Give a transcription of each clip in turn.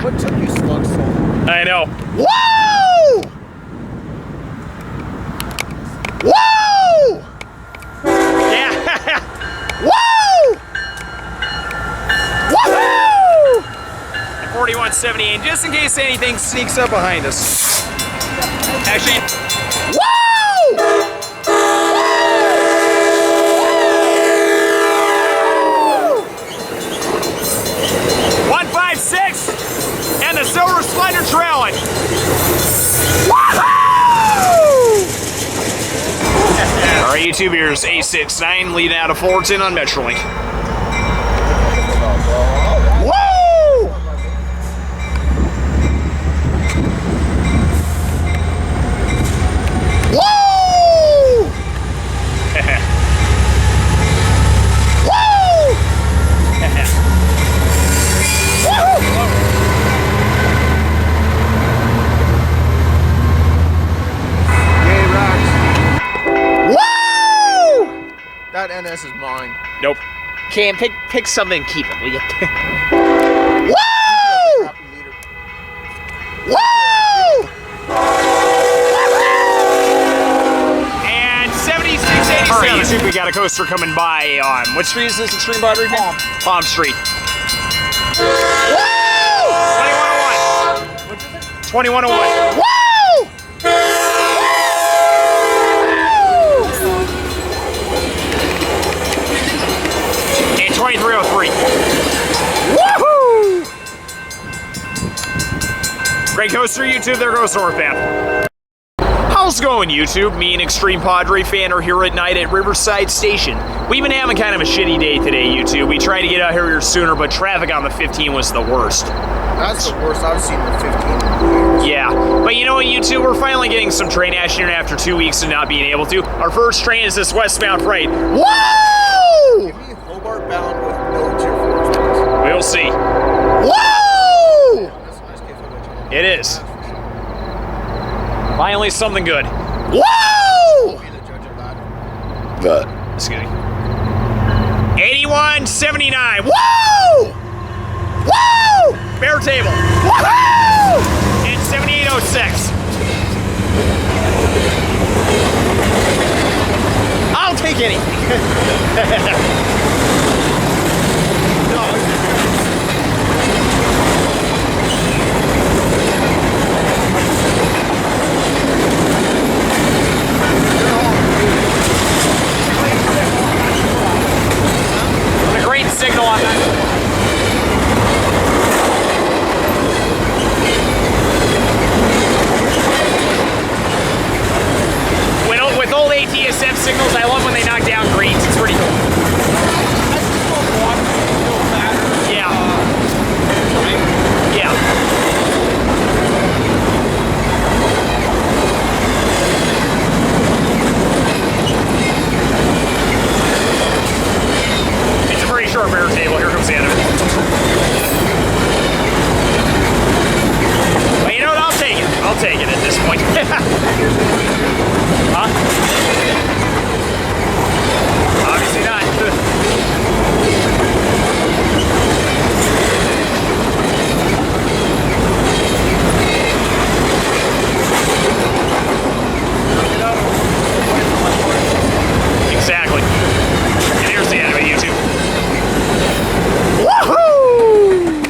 What took you slugs so long? I know. Woo! Woo! Yeah. Woo! Woohoo! 4178, just in case anything sneaks up behind us. Actually, woo! 156, and the Silver Splendor trailing. Woohoo! All right, YouTubers, A69 leading out of Fullerton on Metrolink. Woo! Woo! That NS is mine. Nope. Cam, pick something and keep it, will you? Woo! Woo! And 7687. All right, YouTube, we got a coaster coming by on what street is this? Extreme Battery? Palm Street. Woo! 2101. 2101. Woo! And 2303. Woohoo! Great coaster, YouTube. There goes Northbound. How's it going, YouTube? Me and Extreme Padre Fan are here at night at Riverside Station. We've been having kind of a shitty day today, YouTube. We tried to get out here sooner, but traffic on the 15 was the worst. That's the worst I've seen the 15. Yeah, but you know what, YouTube? We're finally getting some train action here after 2 weeks of not being able to. Our first train is this westbound freight. Woo! Give me Hobart bound with no tier 4 space. We'll see. Woo! That's a nice case of it. It is. Finally, something good. Woo! I'll be the judge of that. Just kidding. 8179. Woo! Woo! Bear table. Woohoo! And 7806. I'll take anything. The green signal on that. With old ATSM signals, I love when they knock down greens. It's pretty cool. Yeah. Yeah. It's a pretty short bear table. Here comes the other. Well, you know what? I'll take it. I'll take it at this point. Huh? Obviously not. Exactly. And here's the end of it, YouTube. Woohoo!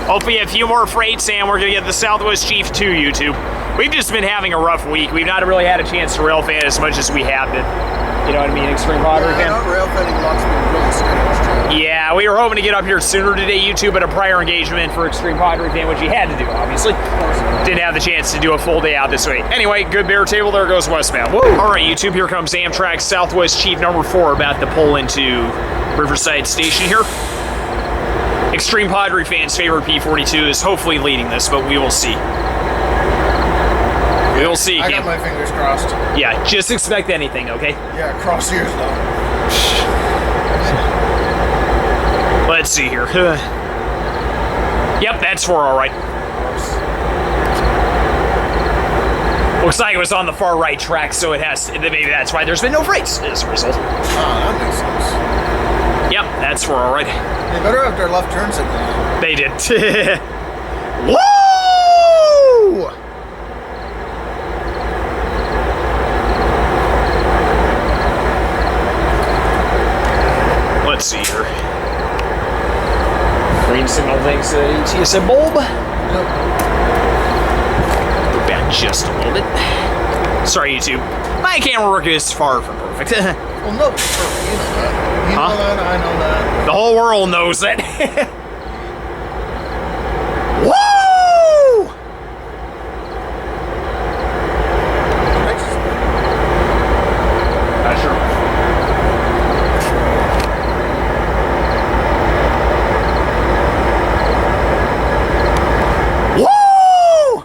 Hopefully a few more freights and we're gonna get the Southwest Chief 2, YouTube. We've just been having a rough week. We've not really had a chance to railfan as much as we have been. You know what I mean? Extreme Padre Fan. Railfanning lots been really steady. Yeah, we were hoping to get up here sooner today, YouTube, at a prior engagement for Extreme Padre Fan, which you had to do, obviously. Didn't have the chance to do a full day out this way. Anyway, good bear table. There goes westbound. Woo! All right, YouTube, here comes Amtrak Southwest Chief number 4 about to pull into Riverside Station here. Extreme Padre Fan's favorite P42 is hopefully leading this, but we will see. We'll see. I got my fingers crossed. Yeah, just expect anything, okay? Yeah, cross yours though. Let's see here. Yep, that's 4, all right. Looks like it was on the far right track, so it has. Maybe that's why there's been no freights as a result. Ah, that makes sense. Yep, that's for all right. They better have their left turn signal on. They did. Woo! Let's see here. Green signal thanks to ETSM bulb. Yep. Go back just a little bit. Sorry, YouTube. My camera work is far from perfect. Well, no, it's perfect. You know that. You know that. I know that. The whole world knows that. Woo! Sure. Woo!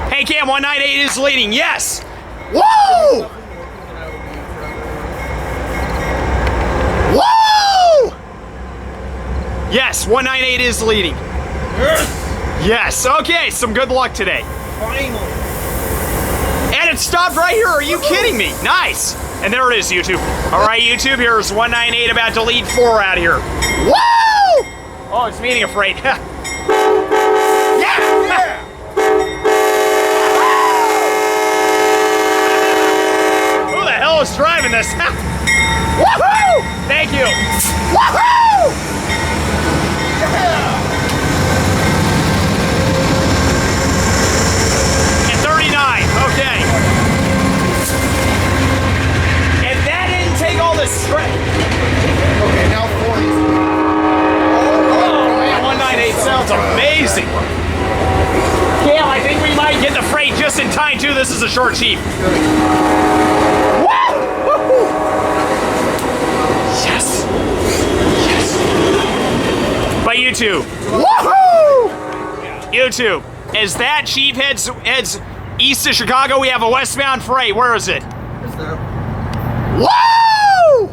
Hey, Cam, 198 is leading. Yes. Woo! Woo! Yes, 198 is leading. Yes. Yes. Okay, some good luck today. Finally. And it stopped right here. Are you kidding me? Nice. And there it is, YouTube. All right, YouTube, here's 198 about to lead 4 out here. Woo! Oh, it's meeting a freight. Yeah! Yeah! Who the hell is driving this? Woohoo! Thank you. Woohoo! Yeah! And 39. Okay. And that didn't take all this strength. Okay, now 40. Oh, man, 198 sounds amazing. Cam, I think we might get the freight just in time, too. This is a short sheet. Woo! Yes. Yes. But YouTube. Woohoo! YouTube, as that chief heads east of Chicago, we have a westbound freight. Where is it? Is there? Woo!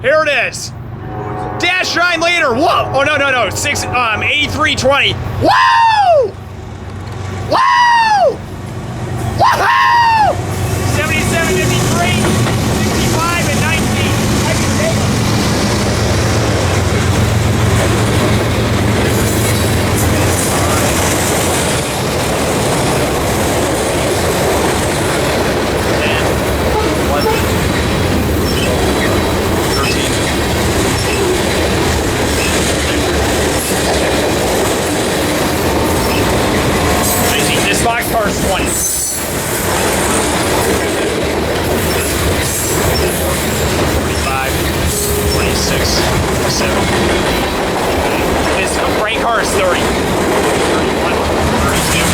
Here it is. Dash shine leader. Whoa! Oh no. 8320. Woo! Woo! Woohoo! 7753, 65, and 19. I can take them. This boxcar is 20. 45, 26, 7. This freight car is 30. 31, 32,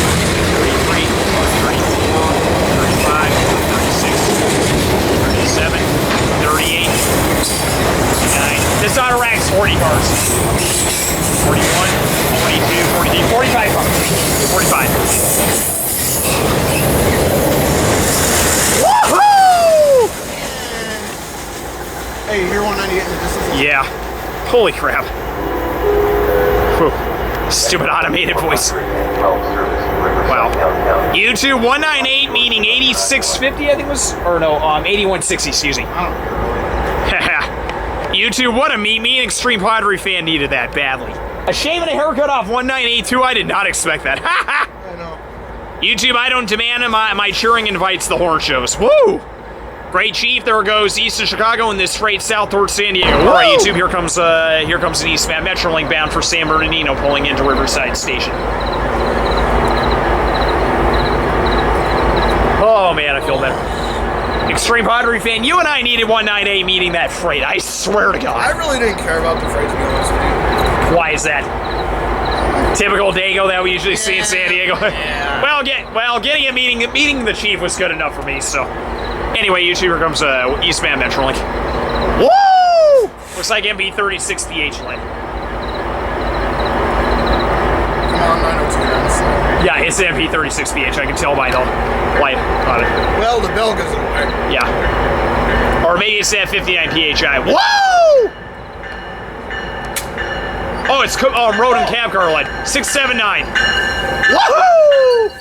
33, 34, 35, 36, 37, 38, 39. This auto rack's 40 cars. 41, 42, 43, 45 cars. 45. Woohoo! Hey, you hear 198 in the distance? Yeah. Holy crap. Whew. Stupid automated voice. Wow. YouTube 198 meaning 8650, I think was, or no, 8160, excuse me. I don't care. YouTube, what a me Extreme Padre fan needed that badly. A shave and a haircut off 198 too. I did not expect that. I know. YouTube, I don't demand my cheering invites the horn shows. Woo! Great chief, there goes east of Chicago and this freight south towards San Diego. All right, YouTube, here comes an eastbound Metrolink bound for San Bernardino pulling into Riverside Station. Oh man, I feel better. Extreme Padre fan, you and I needed 198 meeting that freight. I swear to God. I really didn't care about the freight, to be honest with you. Why is that? Typical Dago that we usually see in San Diego. Yeah. Getting a meeting the chief was good enough for me. So, anyway, YouTube, here comes eastbound Metrolink. Woo! Looks like MB36BH line. Come on, 902 on the side. Yeah, it's MB36BH. I can tell by the light on it. Well, the bell goes away. Yeah. Or maybe it's that 59 PHI. Woo! Oh, it's road and cab car line. 679. Woohoo!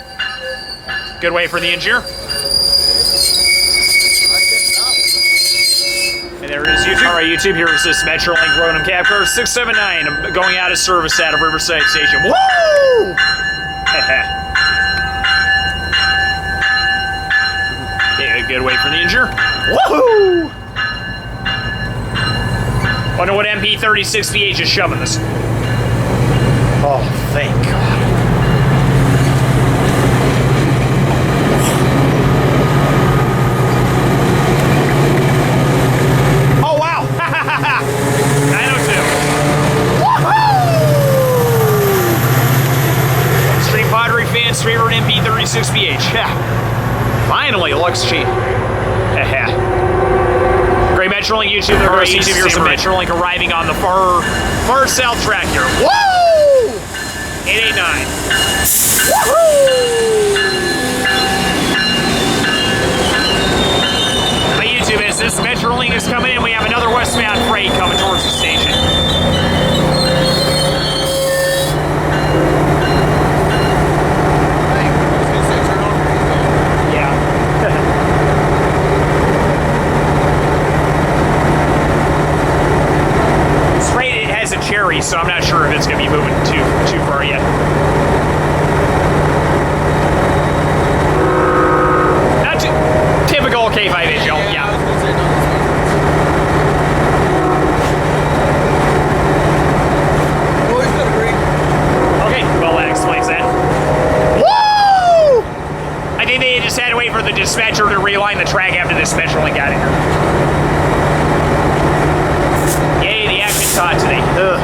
Good way for the engineer. And right, YouTube, here's this Metrolink Ronan cab car 679 going out of service out of Riverside Station. Woo! Okay, good wait for the engineer. Woohoo! Wonder what MP36VH is shoving this. Oh, thank God. Oh, wow! 902. Woohoo! Street Pottery fans' favorite MP36VH. Finally, looks cheap. Great Metrolink YouTube. Great YouTube. Here's some Metrolink arriving on the far south track here. Woo! 889. Woohoo! Hey YouTube, as this Metrolink is coming in, we have another westbound freight coming towards the station. Cherry, so I'm not sure if it's going to be moving too far yet. Not too typical K5H, yeah. Okay, well that explains that. Woo! I think they just had to wait for the dispatcher to realign the track after this Metrolink got in here. Yay, the action's hot today. Ugh.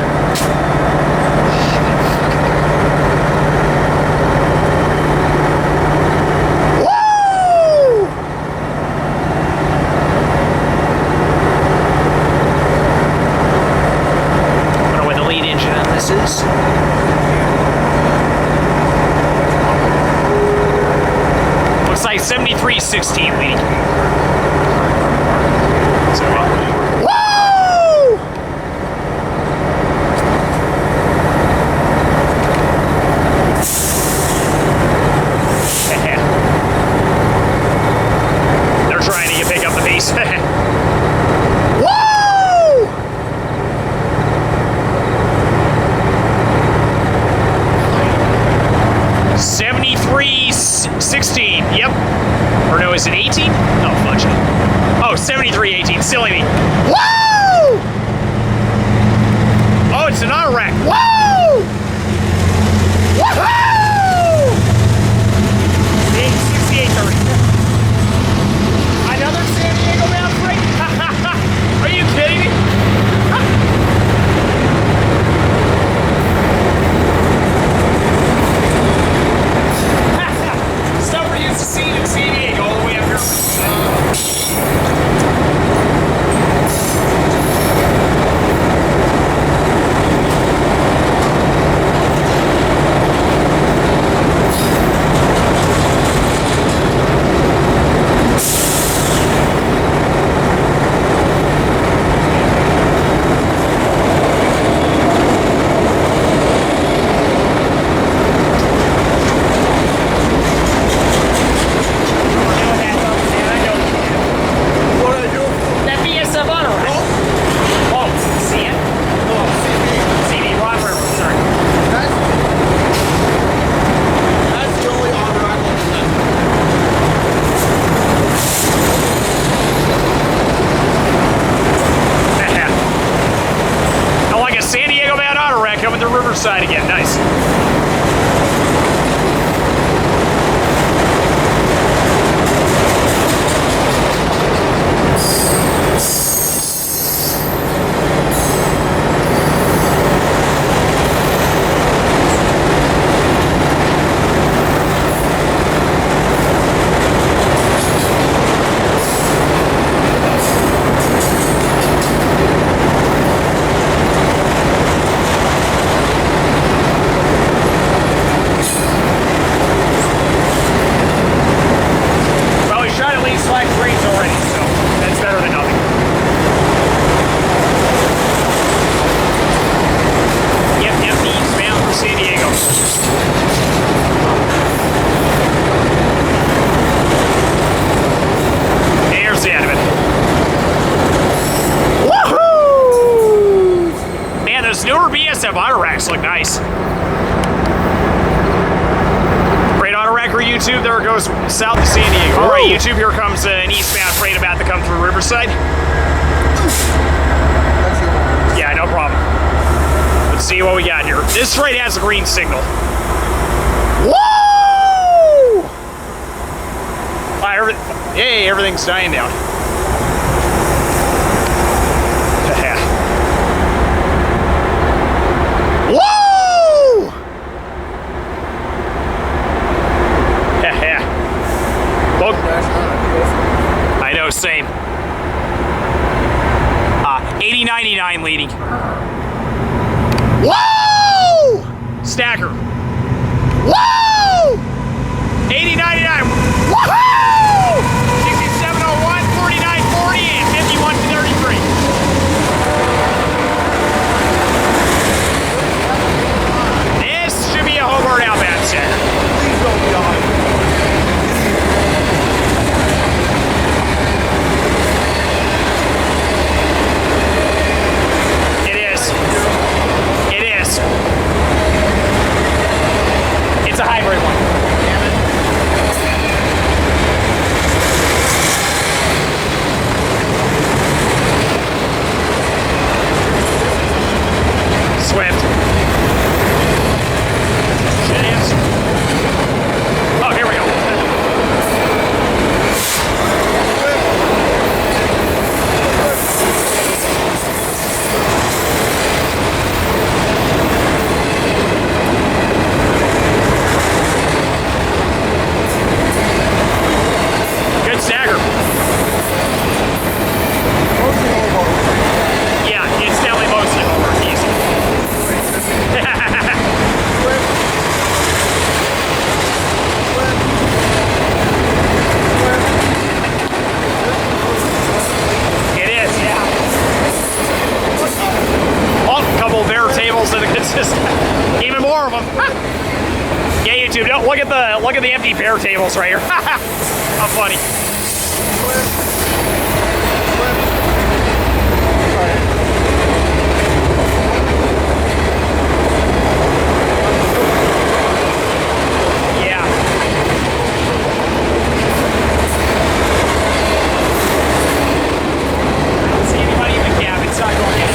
Woo! I don't know what the lead engine on this is. Looks like 7316 leading. So, woo! 16, yep. Or no, is it 18? Oh, fudge. Oh, 7318, silly me. Woo! Oh, it's an auto rack. Woo! Woohoo! 6830. Another San Diego bound freight? Are you kidding me? Stuff we're used to seeing in San Diego all the way up here. Coming to Riverside again, nice. Woohoo! step auto racks look nice. Freight auto rack or YouTube, there it goes south to San Diego. All right, YouTube, here comes an eastbound freight about to come through Riverside. Yeah, no problem. Let's see what we got here. This freight has a green signal. Woo! Hey, everything's dying down. Woo! Look. I know, same. 8099 leading. Woo! Stacker. Woo! 8099. Woohoo! 6701, 4940, and 5133. This should be a Hobart outbound stacker. Please don't be on. It's a hybrid one. Swift. Shit is. Oh, here we go. Good stagger. Yeah, it's definitely mostly Hobart. Easy. It is, yeah. Oh, a couple of bare tables and a good system. Even more of them. Yeah, YouTube, don't look at the empty bare tables right here. How funny. Yeah. I don't see anybody in the cab inside going in.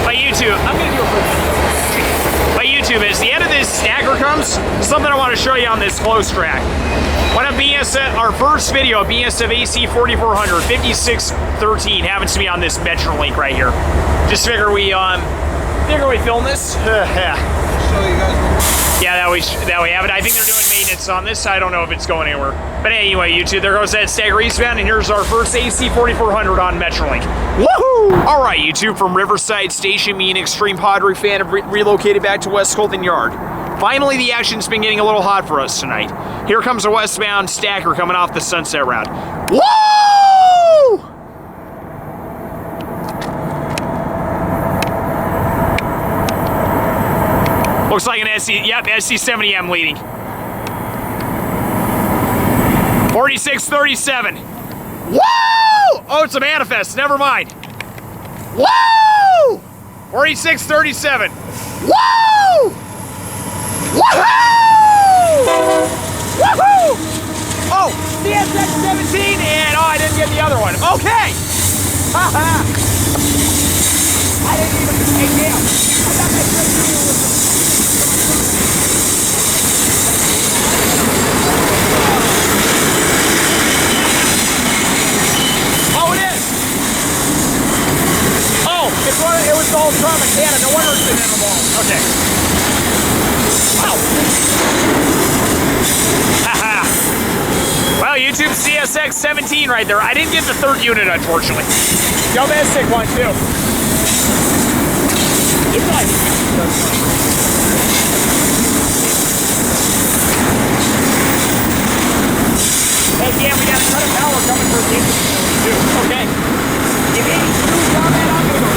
By YouTube, I'm gonna do a quick by YouTube, as the end of this stagger comes, something I want to show you on this close track. One of BSF, our first video, BSF AC 4400, 5613, happens to be on this Metrolink right here. Just figure we film this. Yeah, that we have it. I think they're doing maintenance on this. I don't know if it's going anywhere. But anyway, YouTube, there goes that stagger eastbound, and here's our first AC 4400 on Metrolink. Woohoo! All right, YouTube, from Riverside Station, me and Extreme Padre fan have relocated back to West Colton Yard. Finally, the action's been getting a little hot for us tonight. Here comes a westbound stacker coming off the Sunset Route. Woo! Looks like an SC70M leading. 4637. Woo! Oh, it's a manifest. Never mind. Woo! 4637. Woo! Woohoo! Woohoo! Oh, CSX17, and I didn't get the other one. Okay. Haha. I didn't even. Hey, damn. I thought that Oh, it is. Oh, it was the old Trump Canada. No wonder it's been in the wall. Okay. Wow. Haha. Well, YouTube, CSX17 right there. I didn't get the third unit, unfortunately. Domestic one, too. It's like... Hey, yeah, we got a ton of power coming for the too. Okay. If any screws on that, I'm going to go.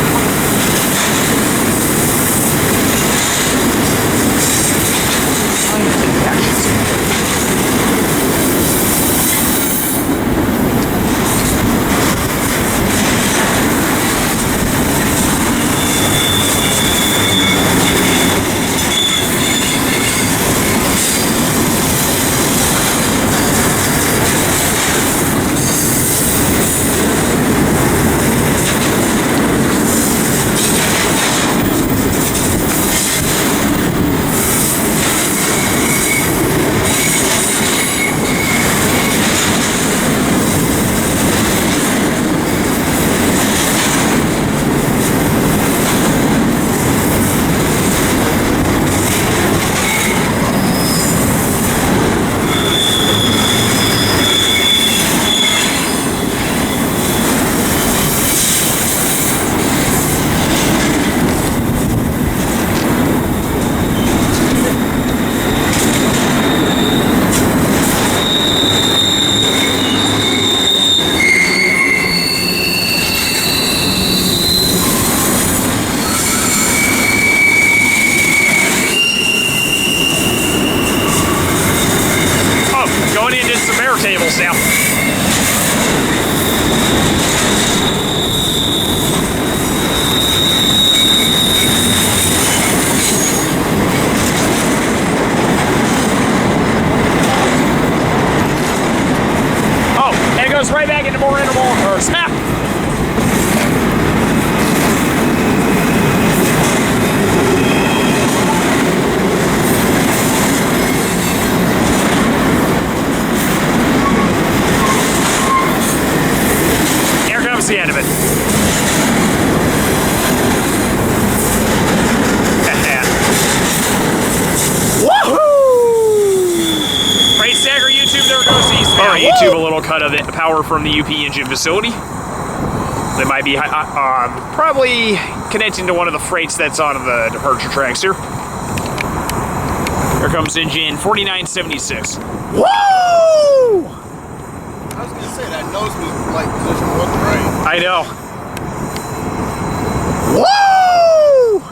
tables now. Oh, and it goes right back into more interval cars. The end of it. Woohoo! Freight Stacker YouTube, there goes the East. Alright, YouTube, a little cut of the power from the UP engine facility. They might be probably connecting to one of the freights that's on the departure tracks here. Here comes engine 4976. Woo! I was gonna say that nose was like position wasn't right. I know. Woo!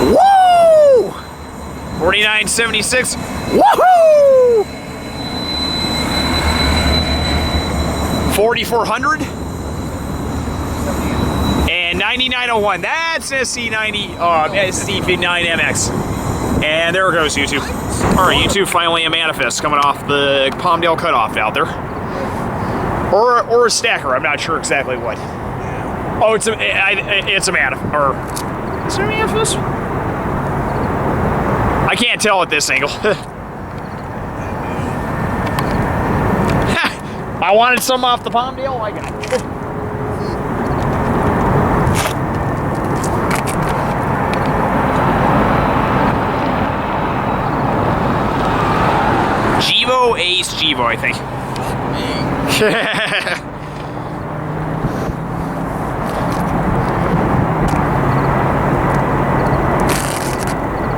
Woo! 4976. Woohoo! 4400 and 9901. That's SC90 SC9MX. And there it goes, YouTube. All right, YouTube, finally a manifest coming off the Palmdale cutoff out there. Or a stacker, I'm not sure exactly what. Oh, it's a manifest, or is it a manifest? I can't tell at this angle. I wanted some off the Palmdale, I got it. Ace Givo, I think.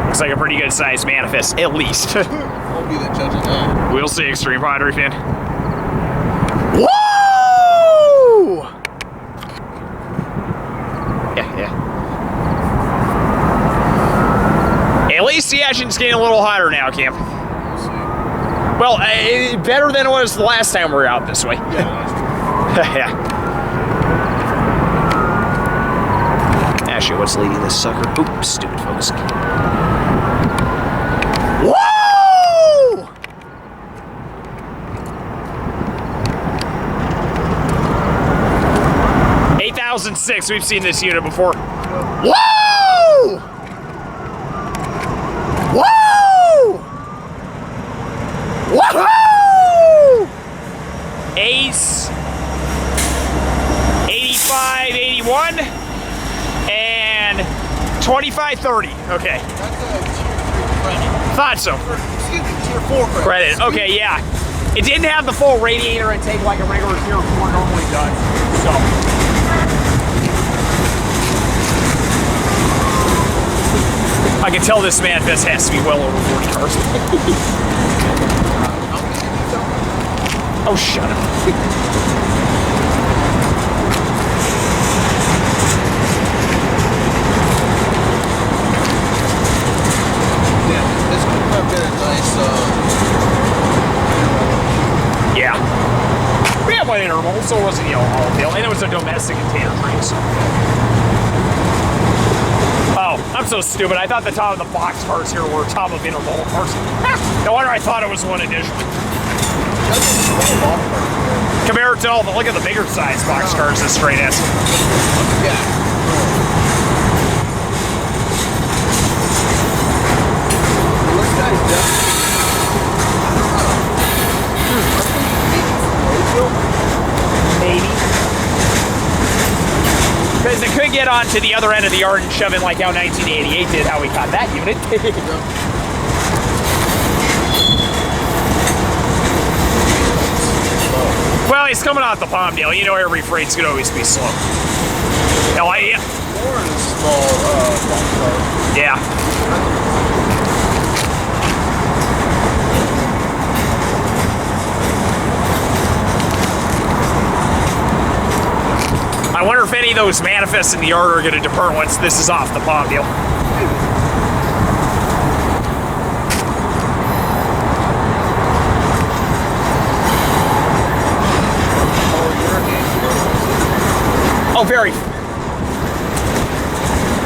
Looks like a pretty good sized manifest, at least. I'll be the judge of that. We'll see, Extreme Pottery fan. Woo! Yeah. At least the action's getting a little hotter now, Cam. Well, better than it was the last time we were out this way. Yeah. Yeah. Actually, what's leading this sucker? Oops, stupid focus. Woo! $8,006. We've seen this unit before. Woo! Woo! Woohoo! Ace 85, 81 and 2530. Okay. That's a tier 3 credit. Thought so. Excuse me, tier 4 credit. Credit. Okay, yeah. It didn't have the full radiator intake like a regular tier 4 normally does. So. I can tell this manifest has to be well over 40 cars. Oh, shut up. Yeah, this could have been a nice, Yeah. We had one interval, so it wasn't, all deal. And it was a domestic container train, so. Oh, I'm so stupid. I thought the top of the box cars here were top of interval cars. No wonder I thought it was one initially. Compared to all the, look at the bigger size box cars this straight S. yeah. This guy's definitely, Maybe. Because it could get onto the other end of the yard and shove in like how 1988 did, how we caught that unit. Well, he's coming off the Palmdale. You know, every freight's gonna always be slow. Hell, yeah. More in small box cars. Yeah. I wonder if any of those manifests in the yard are going to depart once this is off the Palmdale. Oh, very.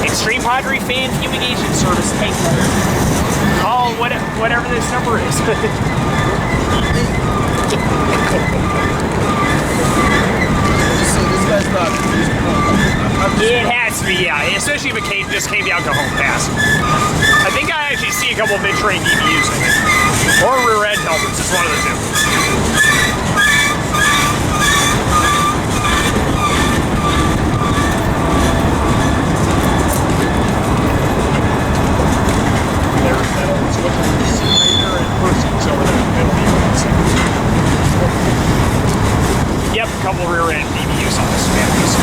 Extreme Padre Fan Fumigation Service. Tank letter. Oh, whatever this number is. This guy's not. It has to be, yeah. Especially if it just came down to home pass. I think I actually see a couple of mid-train DBUs in it. Or rear end helmets. It's one of the two. There's that old switch between simulator and Percy's over there in the middle. Yep, a couple rear end DBUs on this manifest.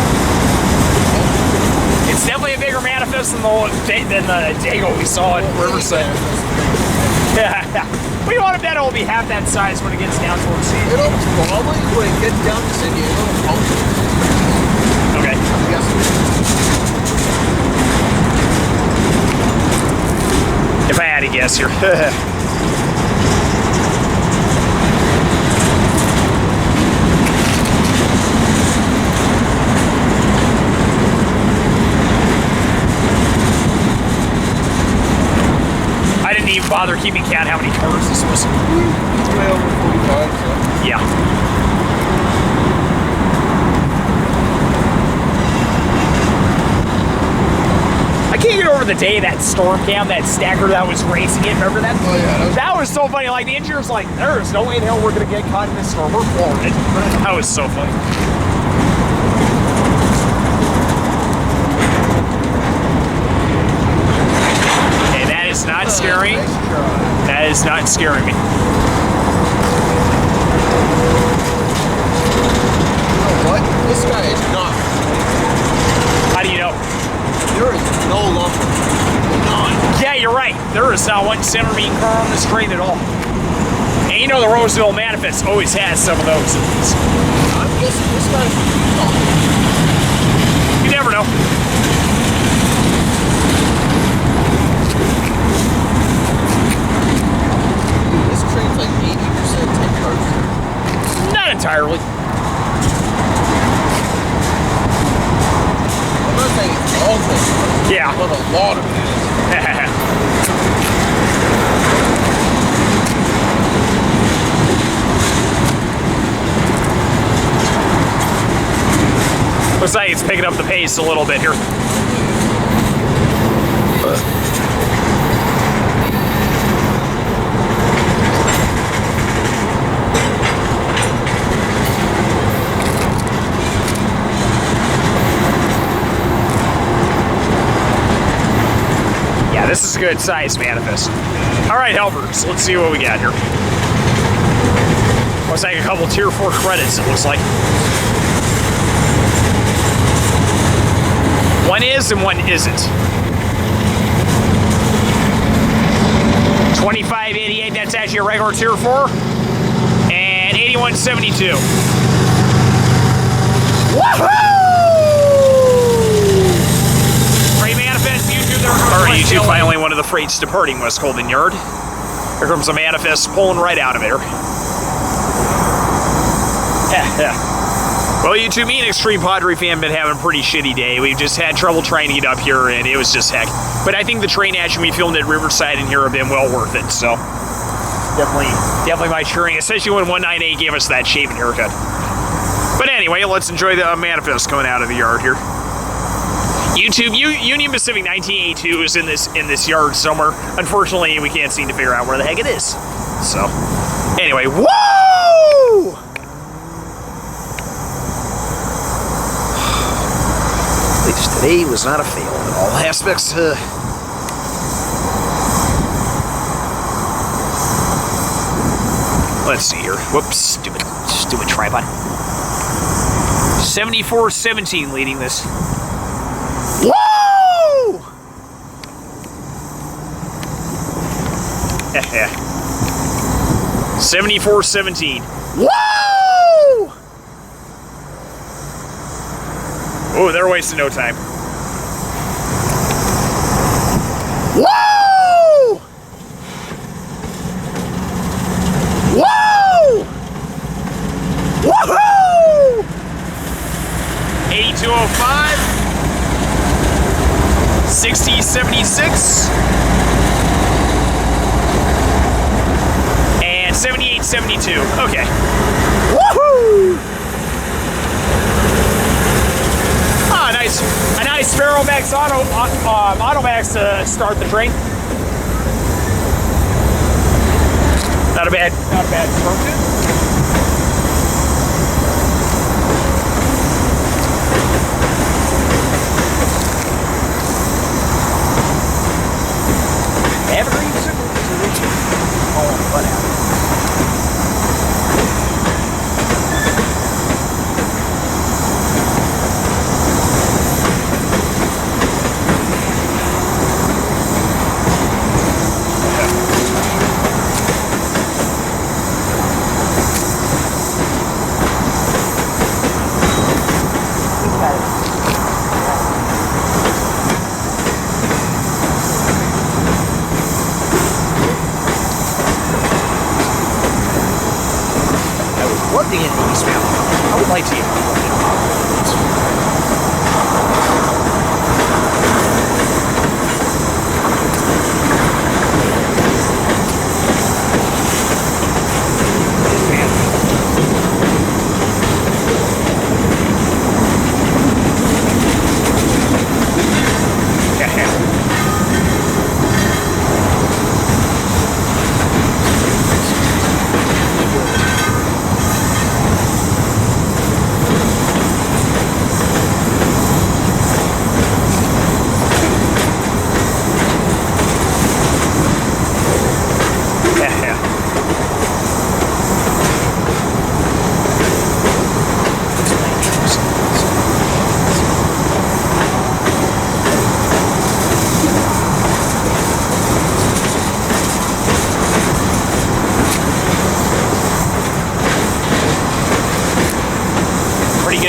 It's definitely a bigger manifest than the Dago we saw at Riverside. Yeah, we want to bet it'll be half that size when it gets down towards San Diego. It'll probably, when it gets down to San Diego, Okay. Yes. If I had to guess here. I didn't even bother keeping count how many cars this was. Way over 45, so. Yeah. I can't get over the day that storm cam, that stacker that was racing it. Remember that? Oh, yeah. That was so funny. Like, the engineer's like, there's no way in hell we're going to get caught in this storm. We're flooring it. That was so funny. Okay, that is not scary. Nice try. That is not scaring me. You know what? This guy is not. How do you know? There is no lumber. None. Yeah, you're right. There is not one center mean car on this train at all. And you know the Roseville Manifest always has some of those. I'm guessing this guy's not. You never know. Dude, this train's like 80% 10 cars. Not entirely. I'm not saying it's all 10 cars. Yeah. But a lot of it is. Looks like it's picking up the pace a little bit here. Yeah, this is a good size manifest. All right, helpers, let's see what we got here. Looks like a couple tier 4 credits, it looks like. One is and one isn't. 2588, that's actually a regular tier 4. And 8172. Woohoo! Freight manifest, YouTube. All right, YouTube, finally one of the freights departing West Colton Yard. Here comes a manifest pulling right out of there. Well, YouTube, me and Extreme Padre Fan been having a pretty shitty day. We've just had trouble trying to get up here, and it was just heck. But I think the train action we filmed at Riverside and here have been well worth it, so definitely my cheering, especially when 198 gave us that shaving haircut. But anyway, let's enjoy the manifest coming out of the yard here. YouTube, Union Pacific 1982 is in this yard somewhere. Unfortunately, we can't seem to figure out where the heck it is. So, anyway, woo! At least today was not a fail in all aspects. Let's see here. Whoops, stupid tripod. 74-17 leading this. Woo! 74-17. Woo! Oh, they're wasting no time. Woo! Woo! Woohoo! 8205. 72. Okay. Woohoo! Ah, nice. A nice Sparrowmax Automax to start the train. Not a bad construction.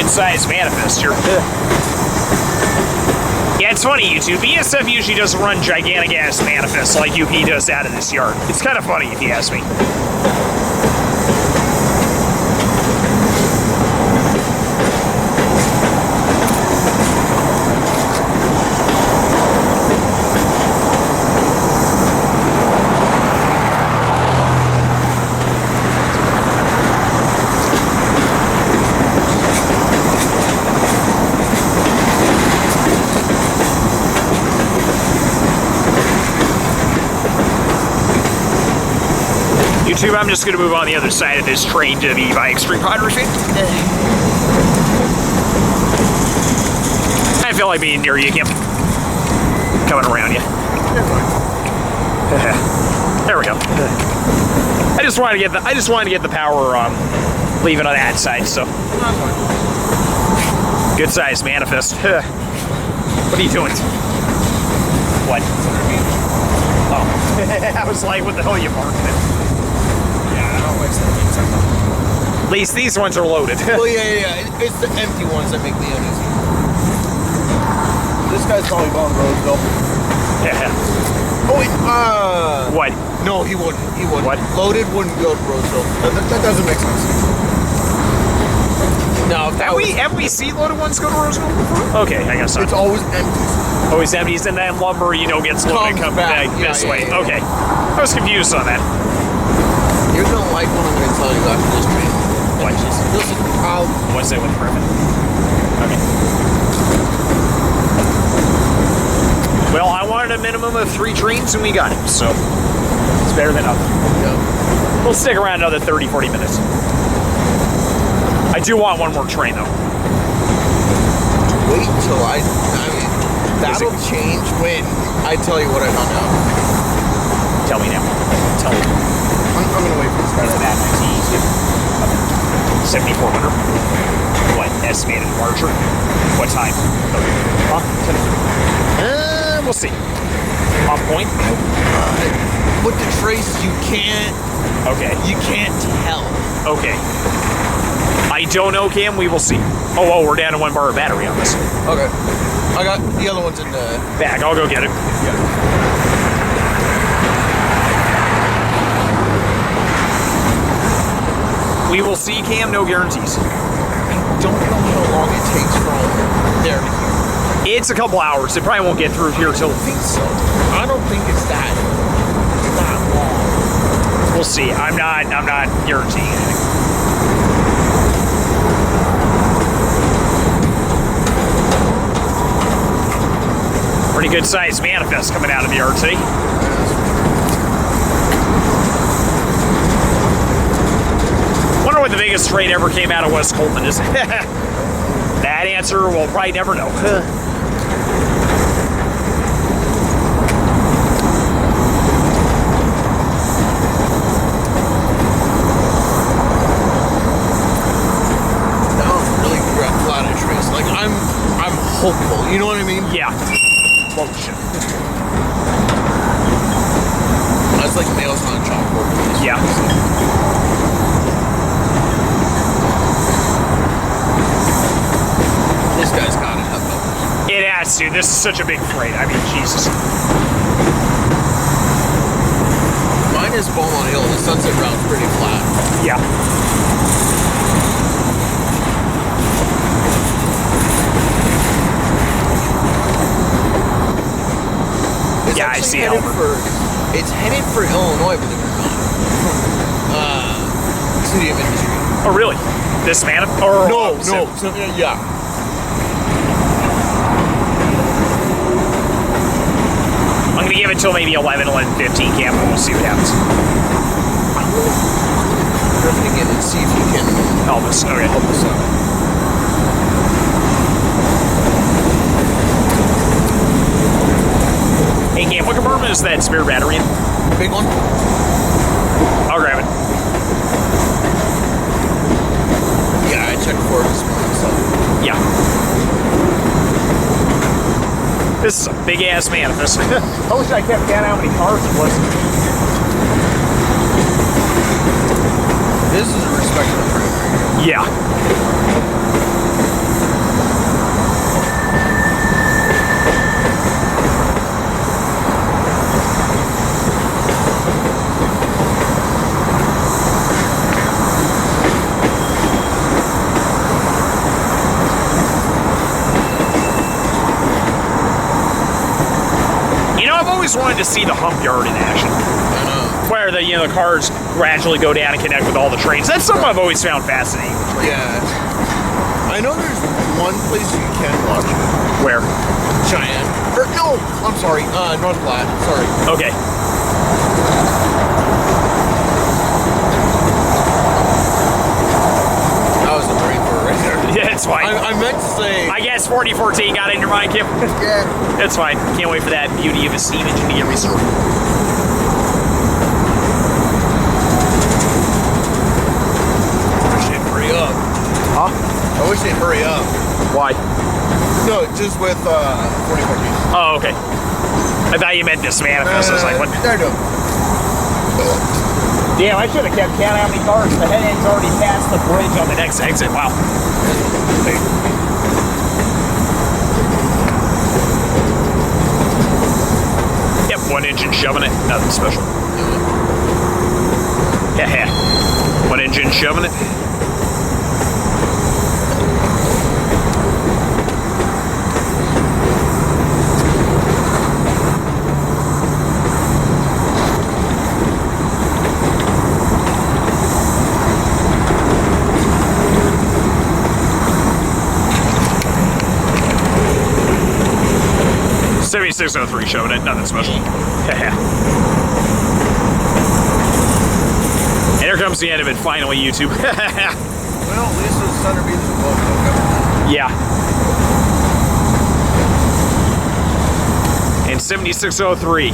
Size manifest here. Yeah, it's funny, YouTube. BSF usually doesn't run gigantic ass manifests like UP does out of this yard. It's kind of funny if you ask me. YouTube, I'm just going to move on the other side of this train to be by extreme quadruped. I feel like being near you, Kim. Coming around you. There we go. I just wanted to get the power leaving on that side, so. Good size manifest. What are you doing? What? Oh. I was like, what the hell are you parking in? At least these ones are loaded. Well, yeah. It's the empty ones that make me uneasy. This guy's probably going to Roseville. Yeah. Oh, wait, what? No, he wouldn't. What? Loaded wouldn't go to Roseville. That doesn't make sense. No, have we seen loaded ones go to Roseville before? Okay, I guess not. It's always empty. Always empties, and then lumber, gets loaded and comes back this way. Yeah. Okay. I was confused on that. You're gonna like what I'm gonna tell you after this train. What? Listen, what's that with Griffin? Okay. Well, I wanted a minimum of 3 trains, and we got it, so it's better than nothing. Yeah. We'll stick around another 30, 40 minutes. I do want one more train, though. Wait till I mean, that'll change when I tell you what I found out. Tell me now. Tell me. I'm gonna wait for this guy. Is that 7,400? What? Estimated departure? What time? Huh? 10:30. We'll see. Off point? With the traces, you can't. Okay. You can't tell. Okay. I don't know, Cam. We will see. Oh, we're down to 1 bar of battery on this. Okay. I got the other ones in the bag. I'll go get it. Yeah. We will see, Cam. No guarantees. I don't know how long it takes from there to here. It's a couple hours. It probably won't get through here till. I think so. I don't think it's that long. We'll see. I'm not guaranteeing anything. Pretty good sized manifest coming out of the RT. Wonder what the biggest trade ever came out of West Colton is. That answer we'll probably never know. I'm hopeful. You know what I mean? Yeah. Bullshit. That's like nails on a chalkboard. Yeah. This guy's gotta have them. It has to. This is such a big freight. I mean, Jesus. Mine is Beaumont Hill. The Sunset Route's pretty flat. Yeah. Yeah, I see it. It's headed for Illinois, believe it or not. City of Industry. Oh, really? This man? Or no. Yeah. I'm gonna give it till maybe 11:15 camp, and we'll see what happens. We're gonna get and see if you can help us. Okay, help us out. Hey, Cam, what compartment is that spare battery in? Big one. I'll grab it. Yeah, I checked for it this morning, so. Yeah. This is a big ass manifest. I wish I kept count how many cars it was. This is a respectable freight. Yeah. Wanted to see the hump yard in action. I know. Where the the cars gradually go down and connect with all the trains. That's something I've always found fascinating. Yeah. I know there's one place you can watch it. Where? Cheyenne. Or no, I'm sorry. North Platte. Sorry. Okay. That was a brain for right there. Yeah, it's fine. I meant to say. I guess 4014 got in your mind, Kim. Yeah. It's fine. Can't wait for that beauty of a steam engine to get restored. I wish they'd hurry up. Huh? I wish they'd hurry up. Why? No, just with 4014. Oh, okay. I thought you meant this manifest. I was like, what? They're doing. Damn, I should have kept count how many cars. The head end's already past the bridge on the next exit. Wow. Yep, one engine shoving it. Nothing special. Yeah. One engine shoving it. .7603 showing it, nothing special. And here comes the end of it, finally, YouTube. Well, at least the center beams are both. Yeah. And 7603.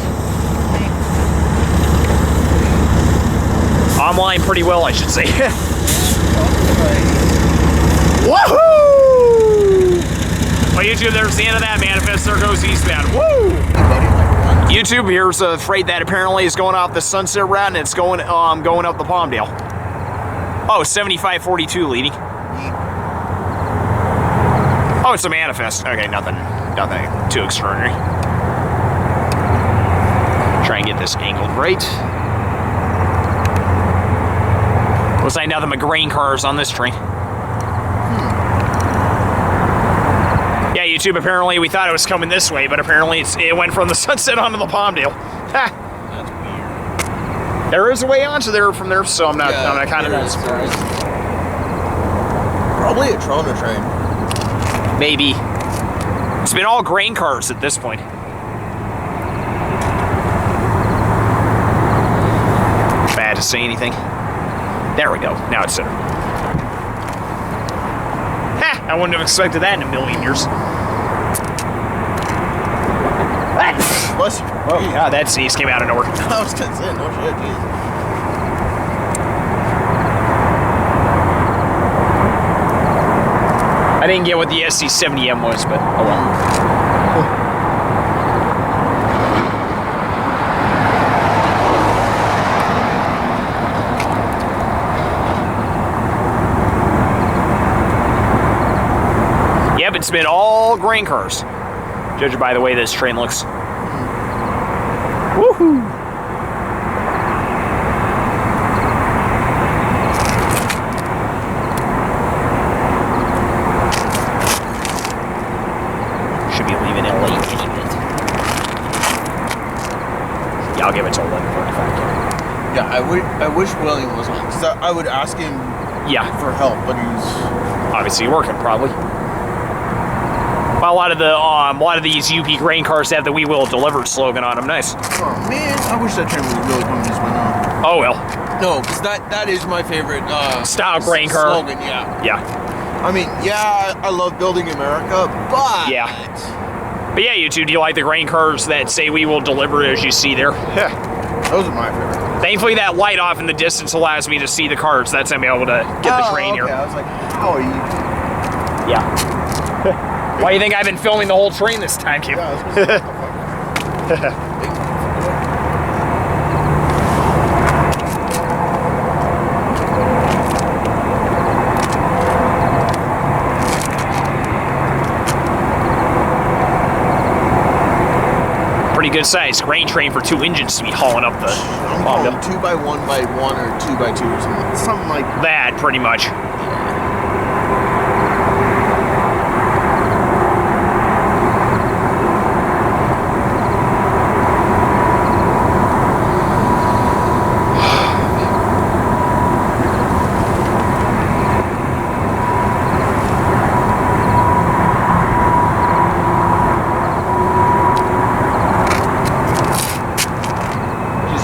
Online pretty well, I should say. Woohoo! Well, YouTube, there's the end of that manifest. There goes eastbound. Woo! YouTube, here's a freight that apparently is going off the Sunset Route, and it's going up the Palmdale. Oh, 7542 leading. Oh, it's a manifest. Okay, nothing too extraordinary. Try and get this angled right. Looks like nothing but grain cars on this train. Yeah, YouTube, apparently we thought it was coming this way, but apparently it went from the Sunset onto the Palmdale. Ha! That's weird. There is a way onto there from there, so I'm not kind of there not is. surprised. Probably a Toronto train. Maybe. It's been all grain cars at this point. Bad to say anything. There we go. Now it's center. Ha! I wouldn't have expected that in a million years. Bless you. Oh, God, that sneeze came out of nowhere. I was gonna say, no shit, jeez. I didn't get what the SC70M was, but oh well. Yep, it's been all grain cars. Judging by the way this train looks. Woohoo! Should be leaving LA any minute. Yeah, I'll give it to 11:45. Yeah, I wish William was on, because I would ask him for help, but he's obviously working probably. Well, a lot of these UP grain cars have the "We Will Deliver" slogan on them. Nice. Oh man, I wish that train was really coming this way now. Oh well. No, because that is my favorite style grain car slogan. Yeah. Yeah. I mean, yeah, I love building America, but yeah. But yeah, you two, do you like the grain cars that say "We Will Deliver" as you see there? Yeah. Those are my favorite. Thankfully, that light off in the distance allows me to see the cars. That's how I'm able to get the train here. I was like, how are you? Yeah. Why do you think I've been filming the whole train this time, Q? Pretty good size grain train for 2 engines to be hauling up the Palmdale. 2x1x1 or 2x2 or something like that. Pretty much.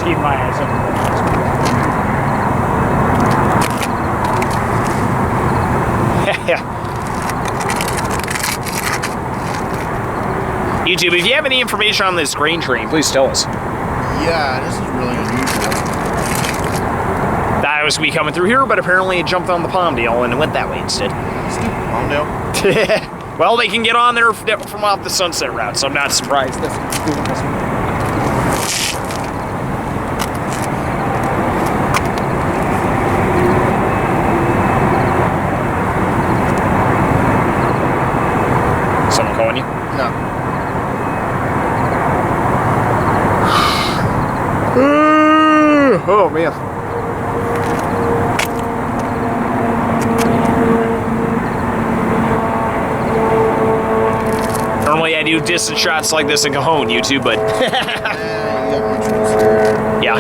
Keep my eyes open. Yeah. YouTube, if you have any information on this grain train, please tell us. Yeah, this is really unusual. Thought it was going to be coming through here, but apparently it jumped on the Palmdale and it went that way instead. Stupid Palmdale. Well, they can get on there from off the Sunset route, so I'm not surprised. Someone calling you? No. Oh, man. Normally I do distant shots like this in Cajon, YouTube, but yeah.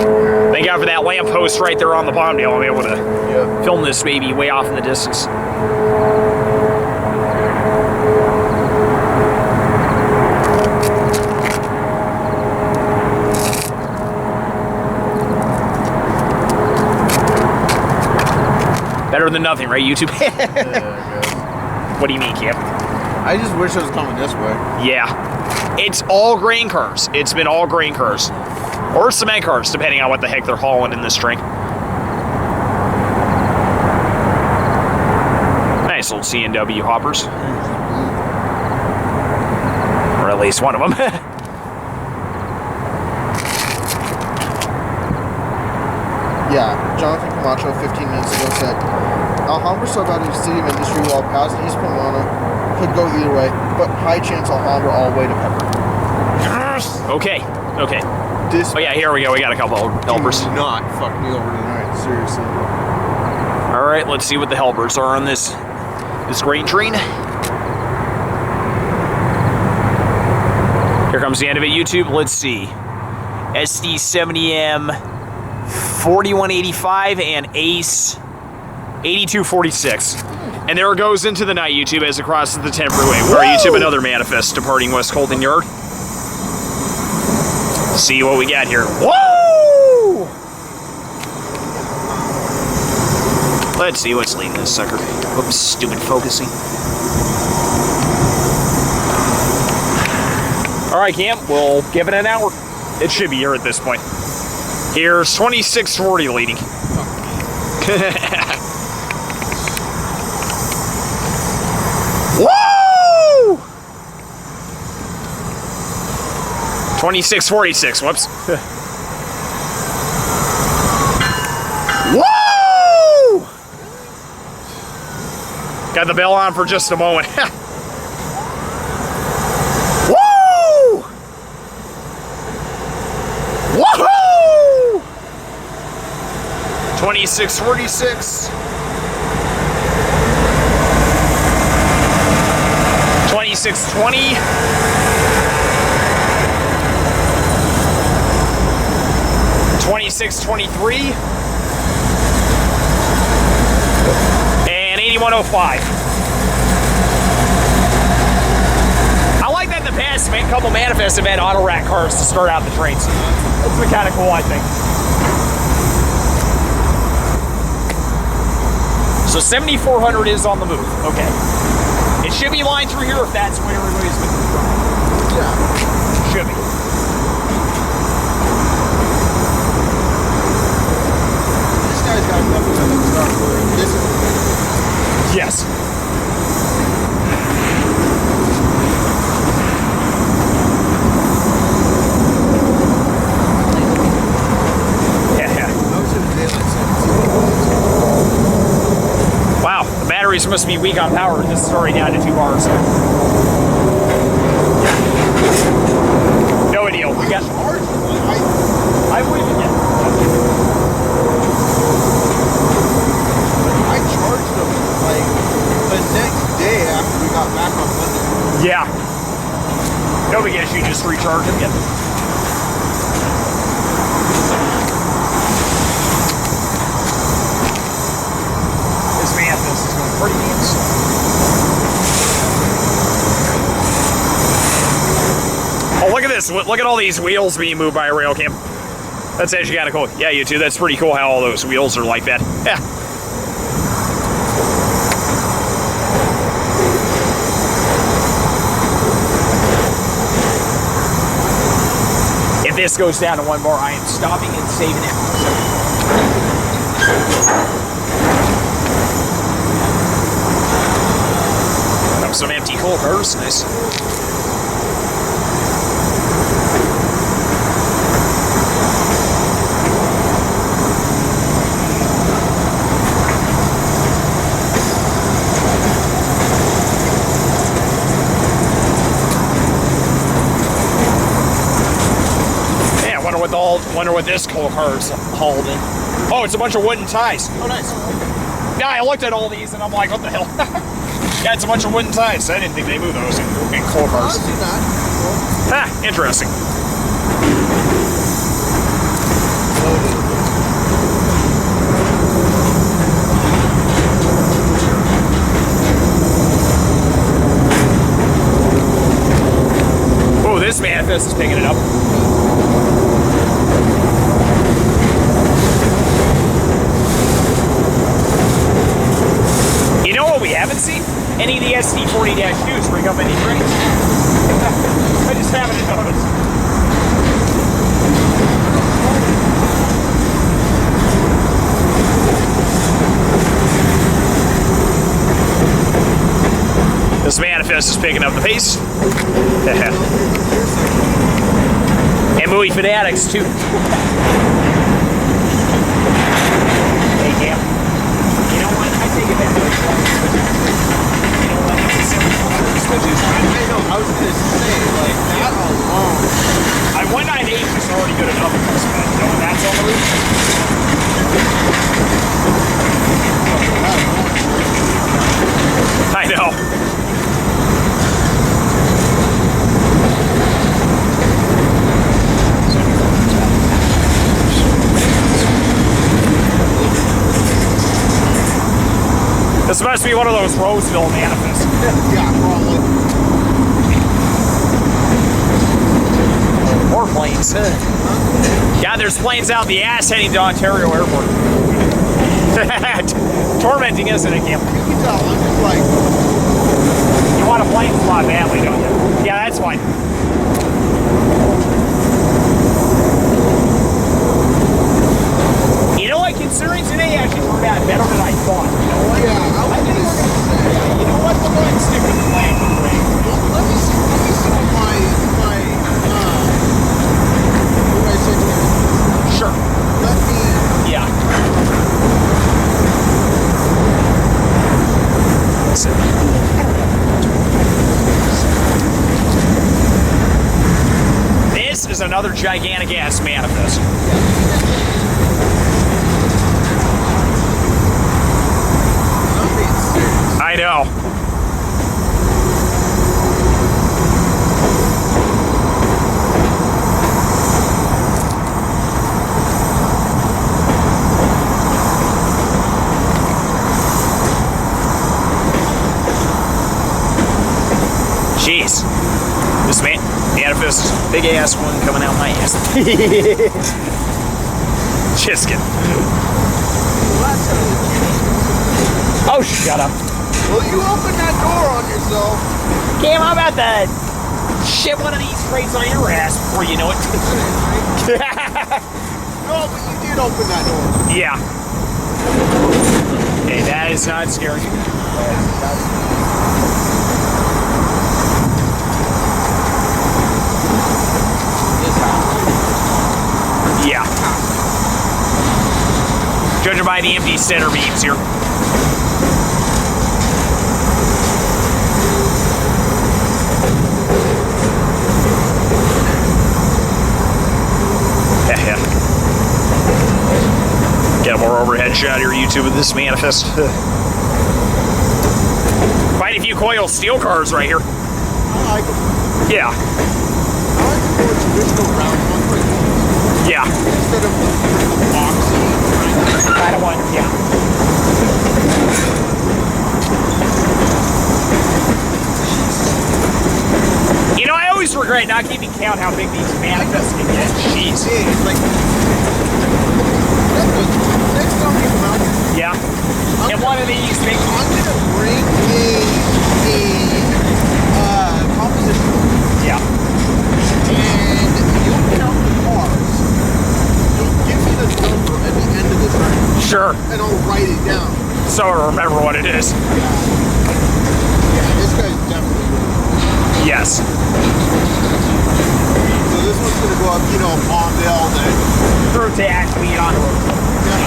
Thank God for that lamppost right there on the Palmdale. I'm able to film this baby way off in the distance. Better than nothing, right, YouTube? What do you mean, Cam? I just wish it was coming this way. Yeah. It's all grain cars. It's been all grain cars. Or cement cars, depending on what the heck they're hauling in this string. Nice little C&W hoppers. Or at least one of them. Yeah, Jonathan Camacho 15 minutes ago said, Alhambra sub out of the City of Industry while past East Pomona could go either way, but high chance Alhambra all the way to Pepper. Okay. Oh yeah, here we go. We got a couple of helpers. Do not fuck me over tonight, seriously. All right, let's see what the helpers are on this grain train. Here comes the end of it, YouTube. Let's see. SD70M 4185 and Ace 8246. And there it goes into the night, YouTube, as it crosses the 10 freeway. All right, YouTube, another manifest departing West Colton Yard. See what we got here. Whoa! Let's see what's leading this sucker. Oops, stupid focusing. All right, Cam, we'll give it an hour. It should be here at this point. Here's 2640 leading. Woo! 2646, whoops. Woo! Got the bell on for just a moment. Woo! Woohoo! 2646. 2620. 2623. And 8105. I like that in the past, man, a couple manifests have had auto rack cars to start out the trains. That's been kind of cool, I think. So 7400 is on the move. Okay. It should be lined through here if that's what everybody's been doing. Yeah. Should be. This guy's got nothing to start with. This is. Yes. Wow, the batteries must be weak on power. This is already down to 2 bars. No idea. We got. I believe it. Yeah. I charged them like the next day after we got back on Monday. Yeah. No big issue. Just recharge them. Yep. This is going pretty neat. Oh, look at this. Look at all these wheels being moved by a rail cam. That's actually kind of cool. Yeah, you two, that's pretty cool how all those wheels are like that. Yeah. If this goes down to 1 bar, I am stopping and saving it. Some empty coal cars, nice. Yeah, wonder what this coal car's hauled in. Oh, it's a bunch of wooden ties. Oh, nice. Yeah, I looked at all these and I'm like, what the hell? Yeah, it's a bunch of wooden ties. I didn't think they moved those in coal cars. Ah, interesting. Oh, this manifest is picking it up. You know what we haven't seen? Any of the SD40-2s bring up any trains. I just haven't noticed. This manifest is picking up the pace. And movie fanatics too. Hey, Cam. You know what? I take it back. I know, I was gonna say, like, that alone. 198 is already good enough for this, man. Knowing that's on the roof. I know. This must be one of those Roseville manifests. Yeah, probably. More planes. Yeah, there's planes out the ass heading to Ontario Airport. Tormenting, isn't it, Cam? You can tell, I'm just like... You want a plane slot badly, don't you? Yeah, that's fine. You know what? Considering today actually turned out better than I thought. You know what? Yeah, I was going to say... You know what? We'll go ahead and stick with the plan. Well, let me see what my what I said to you. Sure. Let me... Yeah. Listen. This is another gigantic ass manifest. I'm being serious. I know. Jeez. This manifest, big ass one coming out my ass. Just kidding. Oh, shut up. Well, you open that door on yourself. Cam, I'm about to shit one of these crates on your ass before you know it. No, but you did open that door. Yeah. Okay, that is not scary. Yeah. Judging by the empty center beams here. Get a more overhead shot here, YouTube, of this manifest. Quite a few coil steel cars right here. I like them. Yeah. I like the more traditional round ones right now. Yeah. Instead of the boxy Kind of one, yeah. You know, I always regret not keeping count how big these manifests can get. Jeez. big. It's like, next time we come out here, Yeah. And one of these big. I'm gonna bring a composition, Yeah. and you'll count the cars. You'll give me the number at the end of the train, Sure. and I'll write it down. So I remember what it is. Yeah, this guy's definitely good. Yes. So this one's gonna go up, Palmdale, then. Through to actually on the road. Yeah.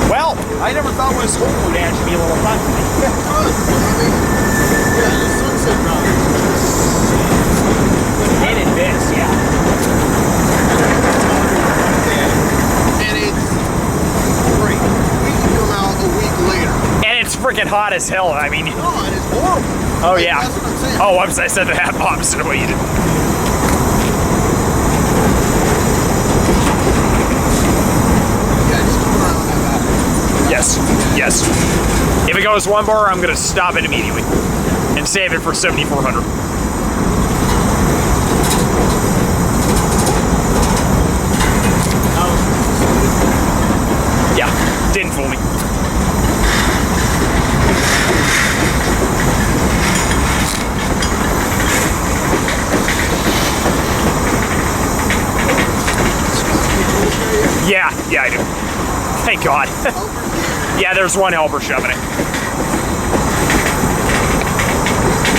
Well, I never thought this whole would actually be a little fun for me. Yeah, the sunset round. And in this, yeah. And it's great. We can come out a week later. And it's freaking hot as hell. I mean, No, and it's horrible. oh Like, yeah. That's what I'm saying. Oh, whoops, I said that opposite of what you did. Yeah, just keep an eye on that battery. Yes, yes. If it goes one bar, I'm gonna stop it immediately and save it for 7,400. Yeah, didn't fool me. Yeah, I do. Thank God. Yeah, there's one helper shoving it.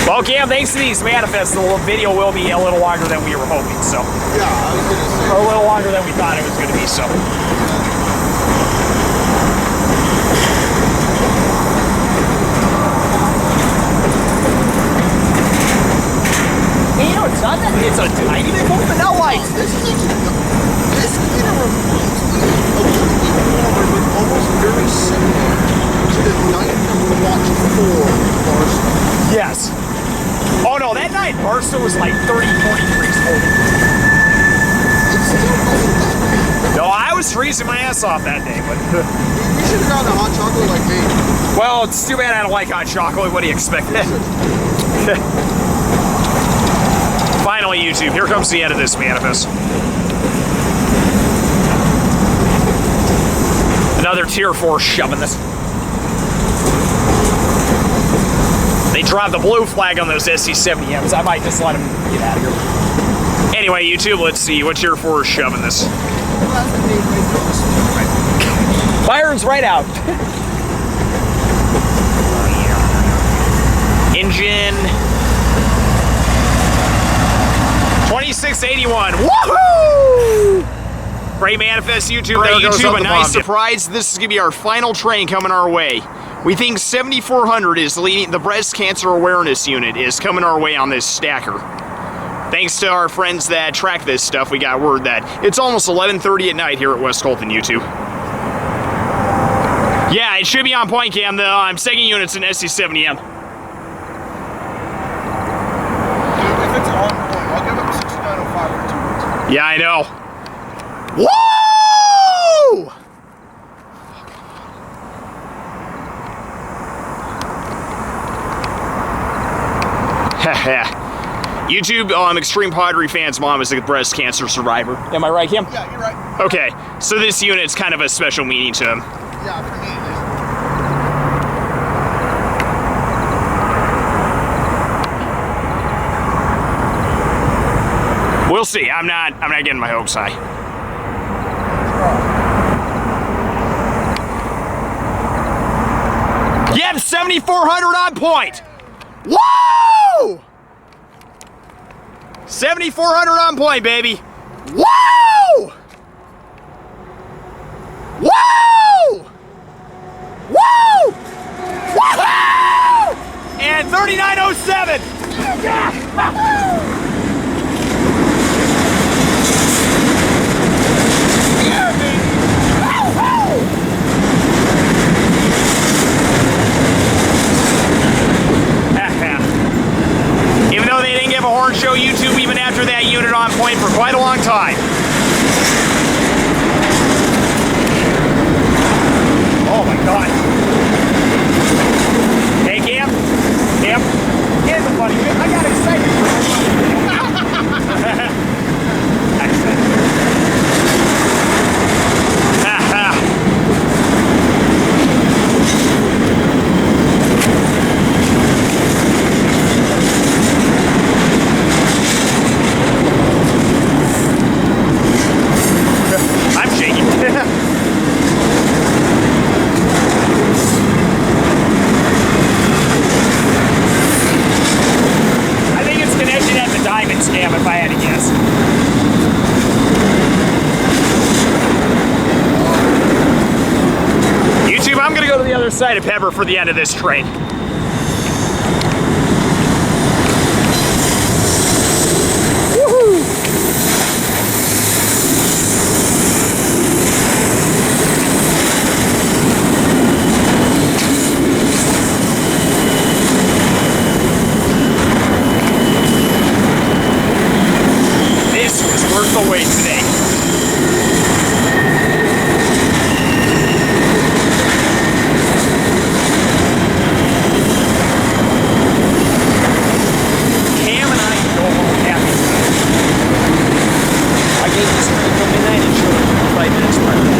Well, Cam, thanks to these manifests, the video will be a little longer than we were hoping, so. Yeah, I was gonna say. Or a little longer than we thought it was going to be, so. Hey, it's not that it's a tiny bit more, but not like. This kind of reminds me of the Warmer, but almost very similar to freezing my ass off that day, but... You should have gotten a hot chocolate like me. Well, it's too bad I don't like hot chocolate. What do you expect? Finally, YouTube, here comes the end of this manifest. Another Tier 4 shoving this. They dropped the blue flag on those SC70Ms. I might just let them get out of here. Anyway, YouTube, let's see. What Tier 4 is shoving this? Byron's right out. Engine 2681. Woohoo! Great manifest, YouTube. There YouTube, a nice surprise. This is gonna be our final train coming our way. We think 7400 is leading. The breast cancer awareness unit is coming our way on this stacker. Thanks to our friends that track this stuff, we got word that it's almost 11:30 at night here at West Colton, YouTube. Yeah, it should be on point, Cam. The second unit's an SC70M. If it's on point, I'll give him 6905 for 2 weeks. Yeah, I know. Woo! YouTube, Extreme Padre fan's mom is a breast cancer survivor. Am I right, Kim? Yeah, you're right. Okay, so this unit's kind of a special meaning to him. Yeah, for me it is. We'll see. I'm not getting my hopes high. Yep, 7400 on point. Woo! 7400 on point, baby. Woo! Woo! Woo! Woo! And 3907. Even though they didn't give a horn show, YouTube even after that unit on point for quite a long time. Oh my God. Hey Cam, here's the funny bit. I got excited. I'm shaking. I think it's connected at the diamond scam, if I had to guess. YouTube, I'm gonna go to the other side of Pepper for the end of this train. This was worth the wait today. Cam and I can go home happy tonight. I gave this train till midnight and showed up 5 minutes prior to that.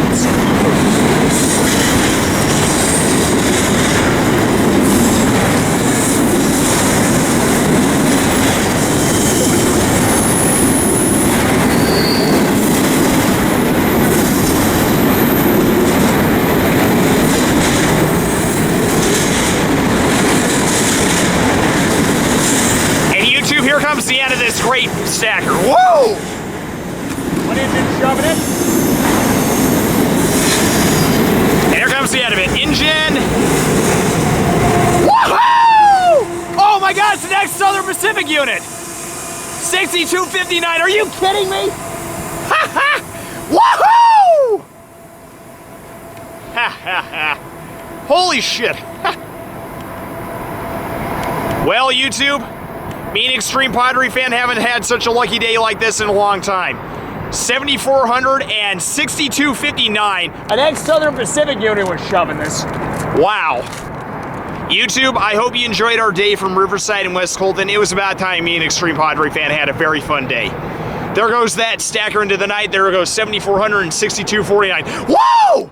And YouTube, here comes the end of this great stacker. Whoa! One engine shoving it. And here comes the end of it. Engine. Woohoo! Oh my God, it's the next Southern Pacific unit. 6259. Are you kidding me? Ha ha! Woohoo! Ha ha ha. Holy shit. Well, YouTube, me and Extreme Padre fan haven't had such a lucky day like this in a long time. 7,400 and 6,259. An ex-Southern Pacific unit was shoving this. Wow. YouTube, I hope you enjoyed our day from Riverside and West Colton. It was about time me and Extreme Padre Fan had a very fun day. There goes that stacker into the night. There goes 7,400 and 6,249. Whoa!